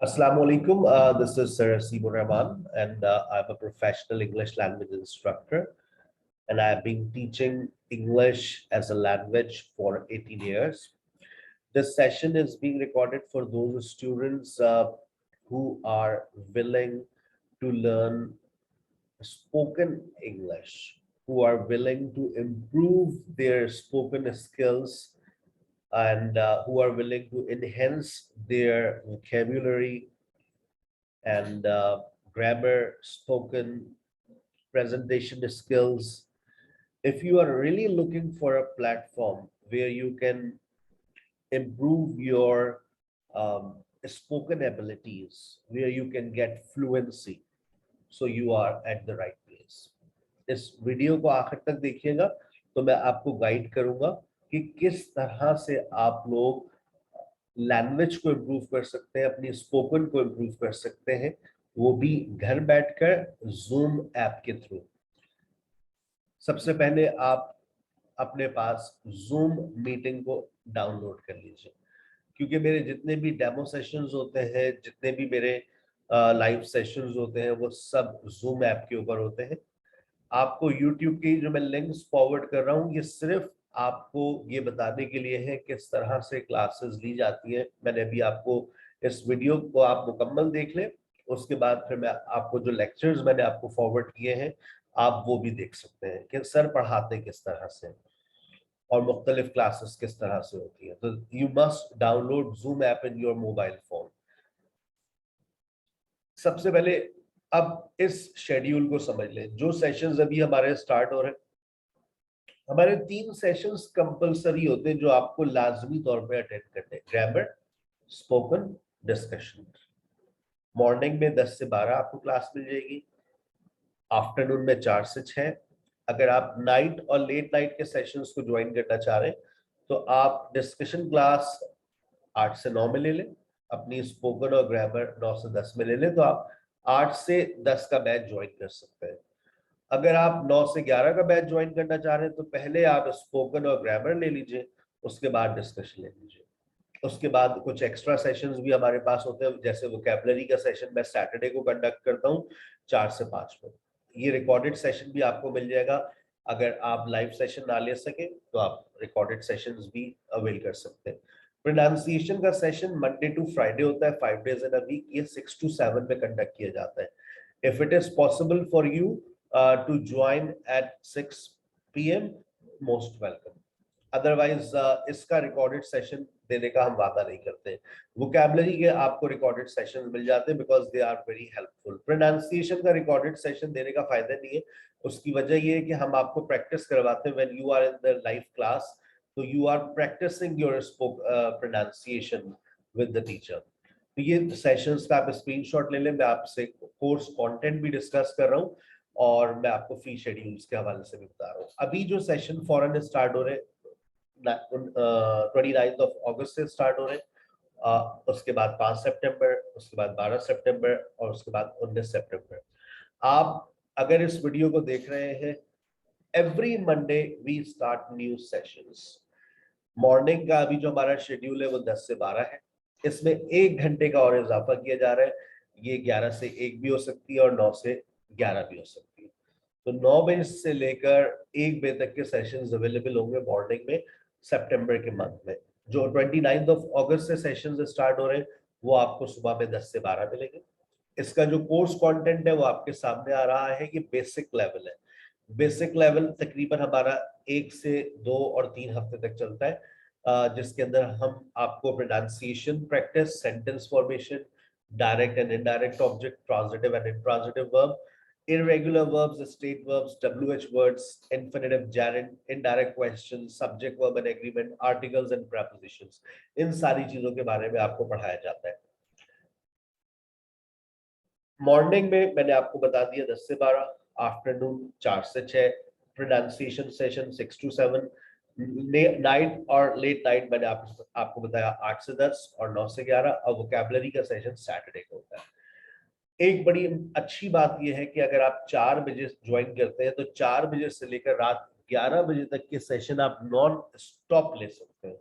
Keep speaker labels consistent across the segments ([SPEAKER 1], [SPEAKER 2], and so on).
[SPEAKER 1] Assalamu alaikum. This is Sir Sibur Rahman, and I'm a professional English language instructor. And I've been teaching English as a language for 18 years. This session is being recorded for those students who are willing to learn spoken English, who are willing to improve their spoken skills and who are willing to enhance their vocabulary and grammar, spoken, presentation skills. If you are really looking for a platform where you can improve your spoken abilities, where you can get fluency, so you are at the right place. इस video को आखिर तक देखिएगा तो मैं आपको guide करूंगा कि किस तरह से आप लोग लैंग्वेज को इम्प्रूव कर सकते हैं, अपनी स्पोकन को इम्प्रूव कर सकते हैं, वो भी घर बैठकर जूम ऐप के थ्रू। सबसे पहले आप अपने पास जूम मीटिंग को डाउनलोड कर लीजिए, क्योंकि मेरे जितने भी डेमो सेशंस होते हैं, जितने भी मेरे लाइव सेशंस होते हैं, वो सब जूम ऐप के ऊपर होते हैं। आपको यूट्यूब की जो मैं लिंक्स फॉरवर्ड कर रहा हूँ, ये सिर्फ आपको ये बताने के लिए है किस तरह से क्लासेस ली जाती है। मैंने अभी आपको इस वीडियो को आप मुकम्मल देख लें, उसके बाद फिर मैं आपको जो लेक्चर्स मैंने आपको फॉरवर्ड किए हैं आप वो भी देख सकते हैं कि सर पढ़ाते किस तरह से और मुख्तलिफ क्लासेस किस तरह से होती है। तो you must download zoom app in your mobile phone. सबसे पहले अब इस शेड्यूल को समझ लें। जो सेशंस अभी हमारे स्टार्ट हो रहे हैं, हमारे 3 सेशंस कंपलसरी होते हैं जो आपको लाजमी तौर पे अटेंड करने हैं। Grammar, spoken, discussion. मॉर्निंग में 10 से 12 आपको क्लास मिल जाएगी, आफ्टरनून में 4 से 6। अगर आप नाइट और लेट नाइट के सेशंस को ज्वाइन करना चाह रहे हैं तो आप डिस्कशन क्लास 8 से 9 में ले लें, अपनी स्पोकन और ग्रामर 9 से 10 में ले लें, तो आप 8 से 10 का बैच ज्वाइन कर सकते हैं। अगर आप 9 से 11 का बैच ज्वाइन करना चाह रहे हैं तो पहले आप स्पोकन और ग्रामर ले लीजिए, उसके बाद डिस्कशन ले लीजिए। उसके बाद कुछ एक्स्ट्रा सेशंस भी हमारे पास होते हैं, जैसे वोकैबुलरी का सेशन मैं सैटरडे को कंडक्ट करता हूँ 4 से 5 में। ये रिकॉर्डेड सेशन भी आपको मिल जाएगा। अगर आप लाइव सेशन ना ले सके तो आप रिकॉर्डेड सेशंस भी अवेल कर सकते हैं। प्रोनाउंसिएशन का सेशन मंडे टू फ्राइडे होता है, 5 days इन अ वीक। ये 6 to 7 में कंडक्ट किया जाता है। If it is possible for you to join at 6 PM, most welcome. Otherwise इसका रिकॉर्डेड सेशन देने का हम वादा नहीं करते। वोकैबुलरी के आपको रिकॉर्डेड सेशन मिल जाते हैं because they are very helpful. Pronunciation का रिकॉर्डेड सेशन देने का फायदा नहीं है, उसकी वजह ये है कि हम आपको प्रैक्टिस करवाते हैं। When you are in the live class तो you are practising your pronunciation with the teacher. तो ये सेशंस का आप स्क्रीनशॉट ले लें। मैं आपसे कोर्स कंटेंट भी डिस्कस कर रहा हूँ और मैं आपको फी शेड्यूल्स के हवाले से भी बता रहा हूँ। अभी जो सेशन फौरन स्टार्ट हो रहे हैं 29 अगस्त से स्टार्ट हो रहे हैं, उसके बाद 5 सितंबर, उसके बाद 12 सितंबर और उसके बाद 19 सितंबर। आप अगर इस वीडियो को देख रहे हैं, every Monday we start new sessions. Morning का अभी जो हमारा शेड्यूल है वो 10 से 12 है, इसमें 1 घंटे का और इजाफा किया जा रहा है। ये 11 से 1 भी हो सकती है और 9 से 11 भी हो सकती है। तो 9 बजे से लेकर 1 बजे तक के सेशंस अवेलेबल होंगे मॉर्निंग में सितंबर के मंथ में। जो 29 अगस्त से सेशंस स्टार्ट हो रहे हैं वो आपको सुबह में 10 से 12 मिलेंगे। इसका जो कोर्स कंटेंट है वो आपके सामने आ रहा है। ये बेसिक लेवल है। बेसिक लेवल तकरीबन हमारा 1 से 2 और 3 हफ्ते तक चलता है, जिसके अंदर हम आपको pronunciation practice, sentence formation, direct and indirect object, transitive and intransitive verb, irregular verbs, state verbs, WH words, infinitive, gerund, indirect questions, subject verb and agreement, articles and prepositions, इन सारी चीजों के बारे में आपको पढ़ाया जाता है। मॉर्निंग में मैंने आपको बता दिया 10 से 12, आफ्टरनून 4 से 6, प्रोनाउंसिएशन सेशन 6 to 7, नाइट और लेट नाइट मैंने आपको बताया 8 से 10 और 9 से 11, और वोकैबुलरी का सेशन सैटरडे को होता है। एक बड़ी अच्छी बात यह है कि अगर आप 4 बजे ज्वाइन करते हैं तो 4 बजे से लेकर रात 11 बजे तक के सेशन आप नॉन स्टॉप ले सकते हैं।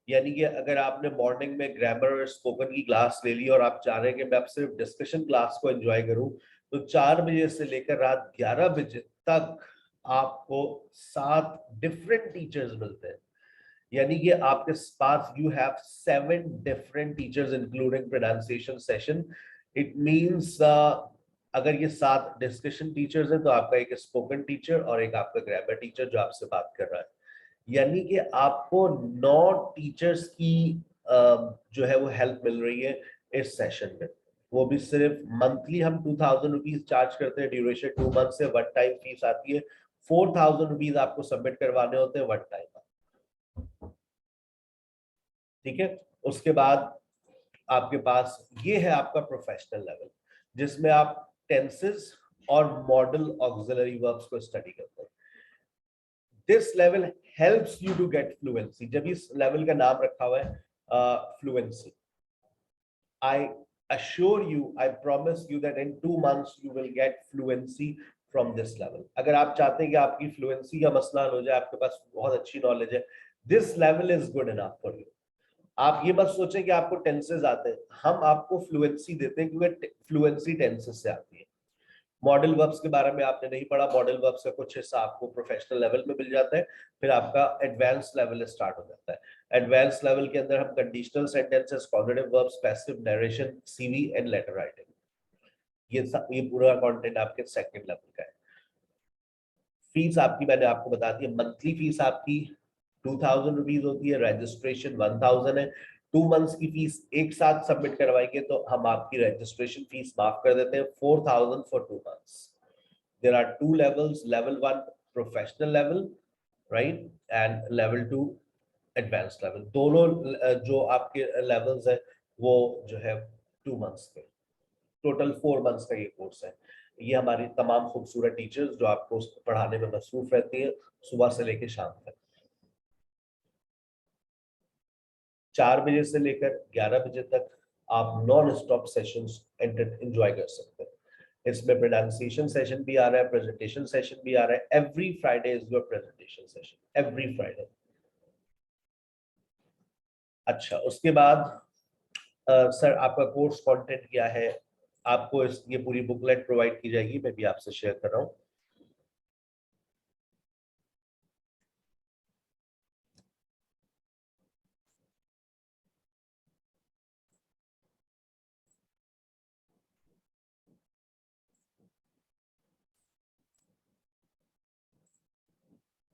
[SPEAKER 1] यानी कि अगर आपने मॉर्निंग में ग्रामर और स्पोकन की क्लास ले ली और आप चाह रहे हैं कि मैं आप सिर्फ डिस्कशन क्लास को एंजॉय करूं, तो 4 बजे से लेकर रात 11 बजे तक आपको 7 डिफरेंट टीचर्स मिलते हैं। यानी कि आपके पास you have 7 different teachers including pronunciation session. It means अगर ये 7 डिस्कशन टीचर्स हैं तो आपका एक स्पोकन टीचर और एक आपका ग्रामर टीचर जो आपसे बात कर रहा है। यानी कि आपको 9 टीचर्स की जो है वो हेल्प मिल रही है इस सेशन में। वो भी सिर्फ मंथली हम 2000 रुपीज चार्ज करते हैं, ड्यूरेशन 2 मंथ से, वन टाइम फीस आती है 4000 रुपीज आपको सबमिट करवाने होते हैं वन टाइम। ठीक है, उसके बाद आपके पास ये है आपका प्रोफेशनल लेवल, जिसमें आप टेंसेस और मॉडल ऑक्सिलरी वर्ब्स को स्टडी करते हैं। This level helps you to get fluency. जब इस लेवल का नाम रखा हुआ है fluency, I assure you, I promise you that in 2 months you will get fluency from this level. अगर आप चाहते हैं कि आपकी फ्लुएंसी का मसला हल हो जाए, आपके पास बहुत अच्छी नॉलेज है, this level is good enough for you. आप ये मत सोचें कि आपको टेंसेस आते हैं, हम आपको फ्लुएंसी देते हैं क्योंकि फ्लुएंसी टेंसेस से आती है। मॉडल वर्ब्स के बारे में आपने नहीं पढ़ा, मॉडल वर्ब्स का कुछ हिस्सा आपको प्रोफेशनल लेवल में मिल जाता है, फिर आपका एडवांस लेवल स्टार्ट हो जाता है। एडवांस लेवल के अंदर हम conditional sentences, cognitive verbs, passive narration, CV and later writing, ये पूरा कंटेंट आपके सेकंड लेवल का है। फीस आपकी मैंने आपको बता दी, मंथली फीस आपकी 2000 रुपीज होती है, रजिस्ट्रेशन 1000 है। 2 मंथ्स की फीस एक साथ सबमिट करवाएंगे तो हम आपकी रजिस्ट्रेशन फीस माफ कर देते हैं 4000 for 2 months. There are 2 levels, level 1 professional level, right, and level 2 advance level. दोनों जो आपके लेवल्स है वो जो है 2 मंथ्स के, टोटल 4 मंथ्स का ये कोर्स है। ये हमारी तमाम खूबसूरत टीचर्स जो आपको पढ़ाने में मसरूफ रहती है सुबह से लेकर शाम तक। 4 बजे से लेकर 11 बजे तक आप नॉन स्टॉप सेशंस एंजॉय कर सकते हैं। इसमें प्रोनाउंसिएशन सेशन भी आ रहा है, प्रेजेंटेशन सेशन भी आ रहा है। Every Friday is your presentation session, every Friday. अच्छा, उसके बाद सर आपका कोर्स कंटेंट क्या है? आपको ये पूरी बुकलेट प्रोवाइड की जाएगी, मैं भी आपसे शेयर कर रहा हूँ।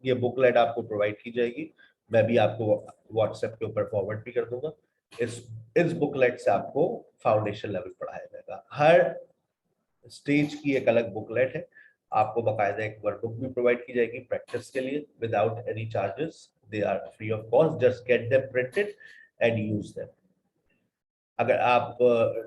[SPEAKER 1] ये बुकलेट आपको प्रोवाइड की जाएगी, मैं भी आपको व्हाट्सएप के ऊपर फॉरवर्ड भी कर दूंगा। इस बुकलेट से आपको फाउंडेशन लेवल पढ़ाया जाएगा। हर स्टेज की एक अलग बुकलेट है, आपको बाकायदा एक वर्कबुक भी प्रोवाइड की जाएगी प्रैक्टिस के लिए without any charges. They are free of cost, just get them printed and use them. अगर आप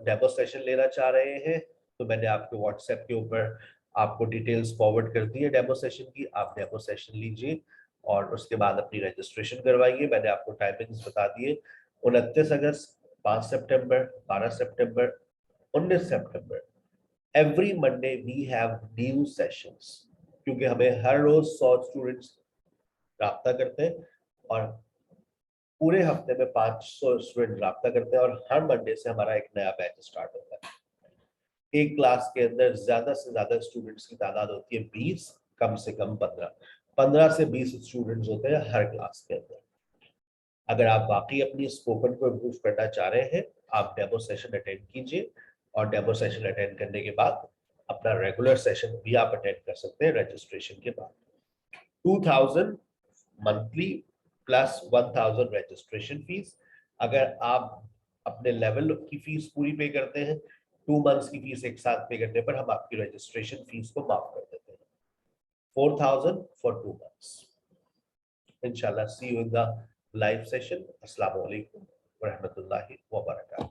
[SPEAKER 1] डेमो सेशन लेना चाह रहे हैं तो मैंने आपके व्हाट्सएप के ऊपर आपको डिटेल्स फॉरवर्ड कर दी है डेमो सेशन की, आप डेमो सेशन लीजिए और उसके बाद अपनी रजिस्ट्रेशन करवाइए। मैंने आपको टाइमिंग्स बता दिए, 29 अगस्त, 5 सितंबर, 12 सितंबर, 19 सितंबर। Every Monday we have new sessions, क्योंकि हमें हर रोज 100 स्टूडेंट्स राब्ता करते हैं और पूरे हफ्ते में 500 स्टूडेंट राब्ता करते हैं, और हर मंडे से हमारा एक नया बैच स्टार्ट होता है। एक क्लास के अंदर ज्यादा से ज्यादा स्टूडेंट्स की तादाद होती है 20, कम से कम 15 से 20 स्टूडेंट्स होते हैं हर क्लास के अंदर। अगर आप वाकई अपनी स्पोकन को इम्प्रूव करना चाह रहे हैं, आप डेमो सेशन अटेंड कीजिए, और डेमो सेशन अटेंड करने के बाद अपना रेगुलर सेशन भी आप अटेंड कर सकते हैं रजिस्ट्रेशन के बाद। 2000 मंथली प्लस 1000 रजिस्ट्रेशन फीस। अगर आप अपने लेवल की फीस पूरी पे करते हैं, 2 मंथ्स की फीस एक साथ पे करने पर हम आपकी रजिस्ट्रेशन फीस को माफ कर देते हैं, 4000 फॉर 2 मंथ्स। इंशाल्लाह see you in the live session. अस्सलाम वालेकुम व रहमतुल्लाहि व बरकातहू।